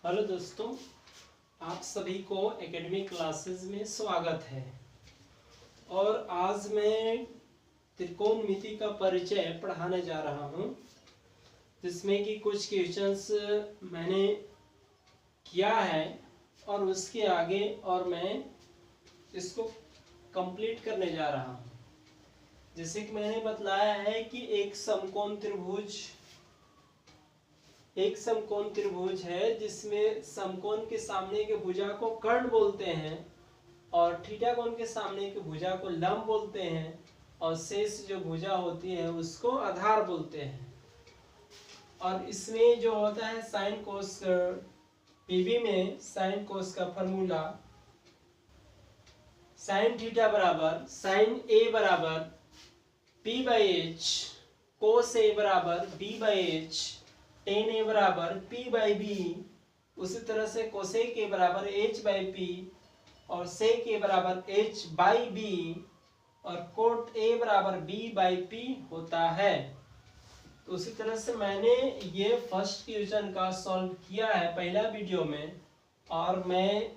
Hello दोस्तों, आप सभी को एकेडमिक क्लासेस में स्वागत है। और आज मैं त्रिकोणमिति का परिचय पढ़ाने जा रहा हूं, जिसमें कि कुछ क्वेश्चंस मैंने किया है और उसके आगे और मैं इसको कंप्लीट करने जा रहा हूं। जैसे कि मैंने बतलाया है कि एक समकोण त्रिभुज है जिसमें समकोण के सामने के भुजा को कर्ण बोलते हैं और थीटा कोण के सामने की भुजा को लंब बोलते हैं और शेष जो भुजा होती है उसको आधार बोलते हैं। और इसमें जो होता है साइन कोस, पीबी में साइन कोस का फॉर्मूला साइन थीटा बराबर साइन ए बराबर पी बाई एच, कोस ए बराबर बी बाई एच, टेन ए बराबर पी बाई बी, उसी तरह से कोसेक ए बराबर एच बाई पी और सेक ए बराबर एच बाई बी और कोट ए बराबर बी बाई पी होता है। तो उसी तरह से मैंने ये फर्स्ट क्वेश्चन का सॉल्व किया है पहला वीडियो में, और मैं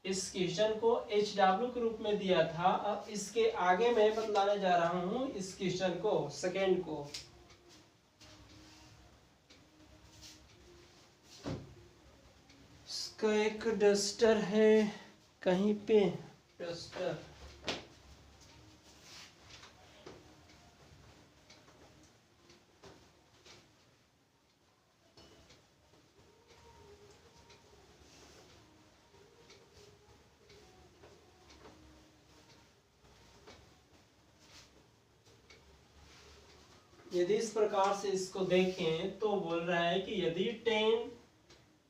इस क्वेश्चन को HW के रूप में दिया था। अब इसके आगे मैं बतलाने जा रहा हूँ इस क्वेश्चन को, सेकेंड को। इसका एक डस्टर है कहीं पे, डस्टर यदि इस प्रकार से इसको देखें तो बोल रहा है कि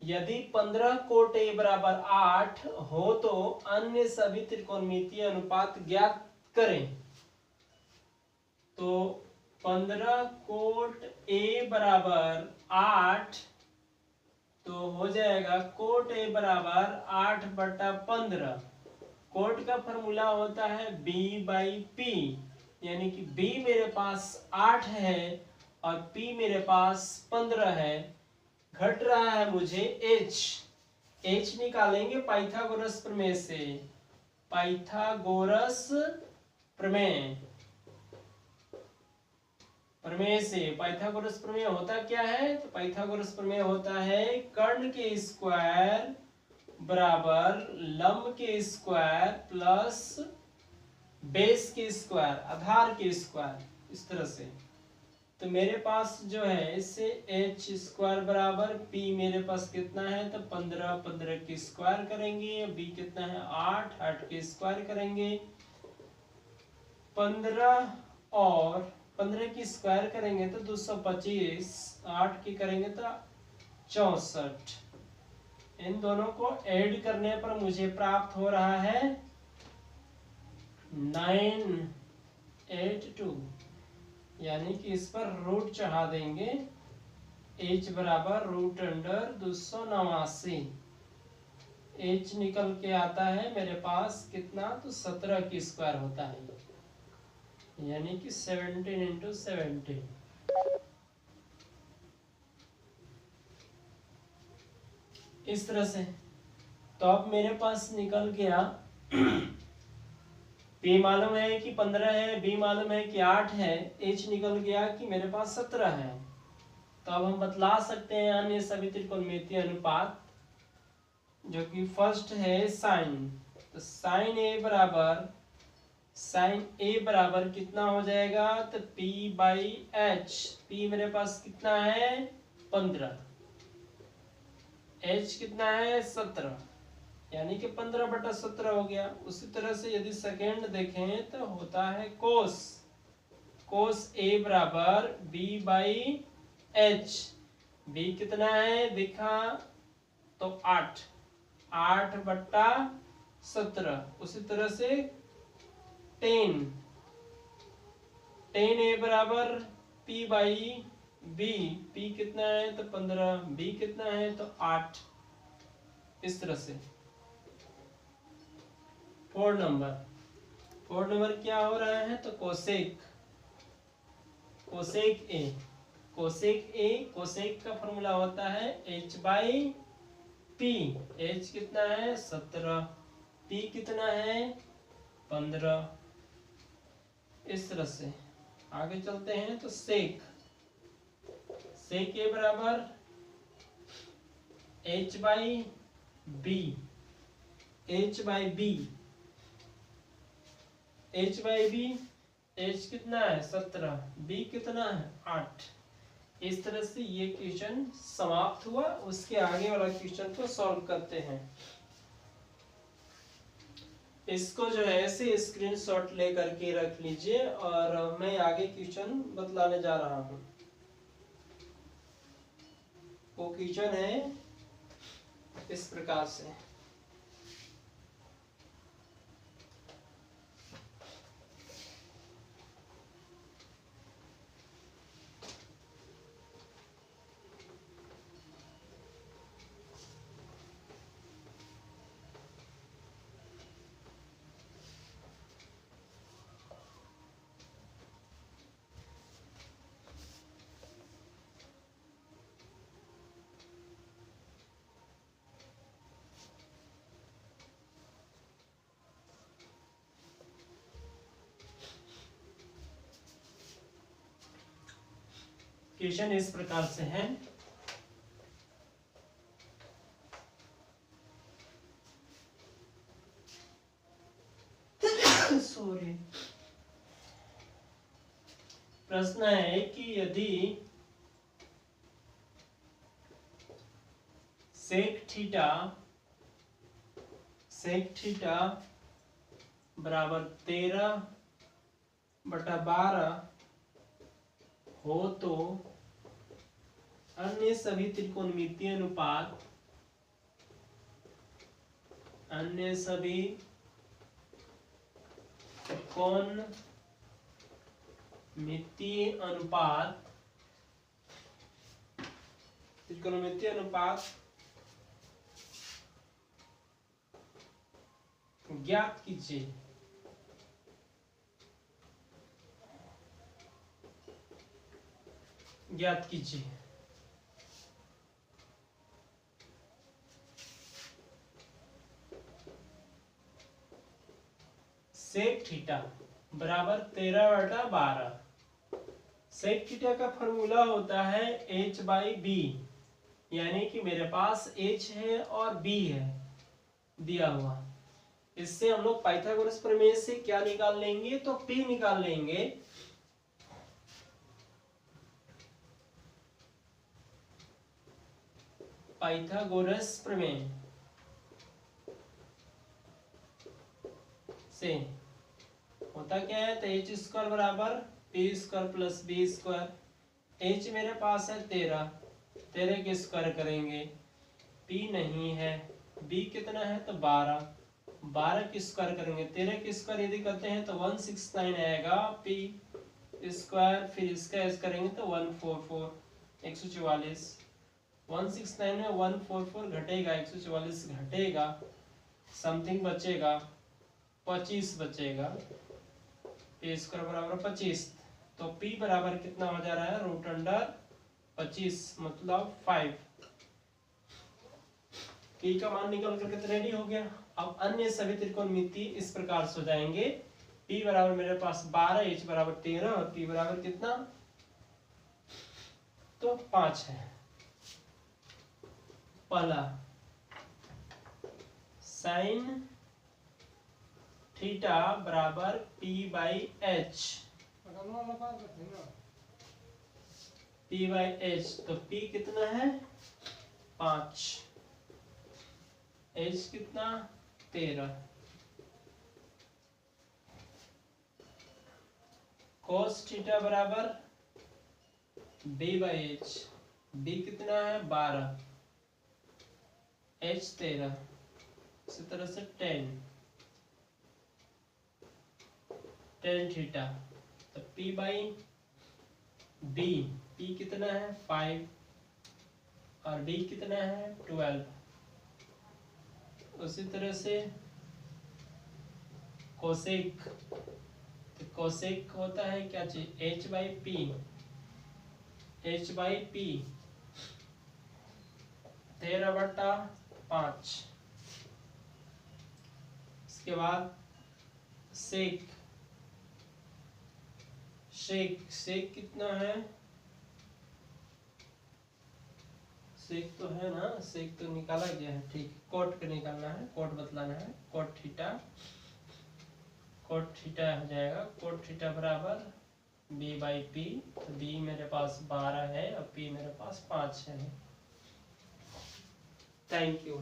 यदि 15 कोट ए बराबर 8 हो तो अन्य सभी त्रिकोणमितीय अनुपात ज्ञात करें। तो 15 कोट ए बराबर 8 तो हो जाएगा कोट ए बराबर 8/15। कोट का फॉर्मूला होता है b बाई पी, यानी कि b मेरे पास 8 है और p मेरे पास 15 है। घट रहा है मुझे h निकालेंगे पाइथागोरस प्रमेय से। पाइथागोरस प्रमेय होता क्या है? तो पाइथागोरस प्रमेय होता है कर्ण के स्क्वायर बराबर लंब के स्क्वायर प्लस बेस के स्क्वायर, आधार के स्क्वायर, इस तरह से। तो मेरे पास जो है इससे h स्क्वायर बराबर p मेरे पास कितना है, तो 15 के स्क्वायर करेंगे, b कितना है 8 के स्क्वायर करेंगे, 15 और 15 की स्क्वायर करेंगे तो 225, 8 की करेंगे तो 64। इन दोनों को ऐड करने पर मुझे प्राप्त हो रहा है 982, यानी कि इस पर रूट चढ़ा देंगे। h बराबर रूट अंडर 289। h निकल के आता है मेरे पास कितना, तो 17 की स्क्वायर होता है, यानी कि 17 इंटू 17। इस तरह से। तो अब मेरे पास निकल गया p मालूम है कि 15 है, b मालूम है कि 8 है, h निकल गया कि मेरे पास 17 है। तो अब हम बतला सकते हैं अन्य सभी त्रिकोणमितीय अनुपात, जो कि फर्स्ट है साइन। तो साइन ए बराबर कितना हो जाएगा, तो p बाई एच। p मेरे पास कितना है 15, h कितना है 17, यानी कि 15/17 हो गया। उसी तरह से यदि सेकेंड देखें तो होता है कोस ए बराबर b बाई एच। b कितना है देखा तो 8/17। उसी तरह से टेन ए बराबर p बाई b। p कितना है तो 15, b कितना है तो 8। इस तरह से। 4 नंबर क्या हो रहा है, तो कोसेक ए। कोसेक का फॉर्मूला होता है h बाई P H कितना है 17, P कितना है 15। इस तरह से आगे चलते हैं तो सेक ए बराबर H by B, H by B, H by B, H कितना है 17, B कितना है 8। इस तरह से ये क्वेश्चन समाप्त हुआ। उसके आगे वाला क्वेश्चन को सॉल्व करते हैं। इसको जो है ऐसे स्क्रीनशॉट लेकर के रख लीजिए और मैं आगे क्वेश्चन बतलाने जा रहा हूँ। वो क्वेश्चन है इस प्रकार से। क्वेश्चन इस प्रकार से है। सॉरी। प्रश्न है कि यदि सेक थीटा बराबर 13/12 हो तो अन्य सभी त्रिकोणमितीय अनुपात ज्ञात कीजिए। सेक थीटा बराबर 13/12। सेक थीटा का फॉर्मूला होता है H बाई बी, यानी कि मेरे पास H है और B है दिया हुआ। इससे हम लोग पाइथागोरस प्रमेय से क्या निकाल लेंगे तो P निकाल लेंगे। पाइथागोरस प्रमेय से होता क्या है तो H स्क्वायर बराबर P square plus B square. H मेरे पास है 13 के स्क्वायर करेंगे, P नहीं है, B कितना है तो 12 के स्क्वायर करेंगे। 13 के स्क्वायर यदि करते हैं तो 169 आएगा P स्क्वायर, फिर इसका एस करेंगे तो 144 144। 169 में 144 घटेगा, 144 घटेगा, समथिंग बचेगा 25 बचेगा। P स्क्वायर बराबर 25, तो P बराबर कितना हो जा रहा है √25 मतलब 5। P का मान निकल करके रेडी हो गया। अब अन्य सभी त्रिकोणमिति इस प्रकार से हो जाएंगे। P बराबर मेरे पास 12, H बराबर 13 और P बराबर कितना तो 5 है। पहला साइन थीटा बराबर P बाई H, तो P कितना है 5, H कितना 13। cos थीटा बराबर B बाई H, B कितना है 12, H 13। इसी तरह से tan थीटा तो P बाई B, P कितना है 5 और D कितना है 12। उसी तरह से कोसेक, तो कोसेक होता है क्या चीज H बाई P 13/5 5। इसके बाद सेक सेक सेक कितना है, सेक तो है ना, सेक तो निकाला गया है, ठीक। कोट पे निकालना है, कोट बतलाना है। कोट थीटा हो जाएगा, कोट थीटा बराबर बी बाई पी। तो बी मेरे पास 12 है और पी मेरे पास 5 है। Thank you.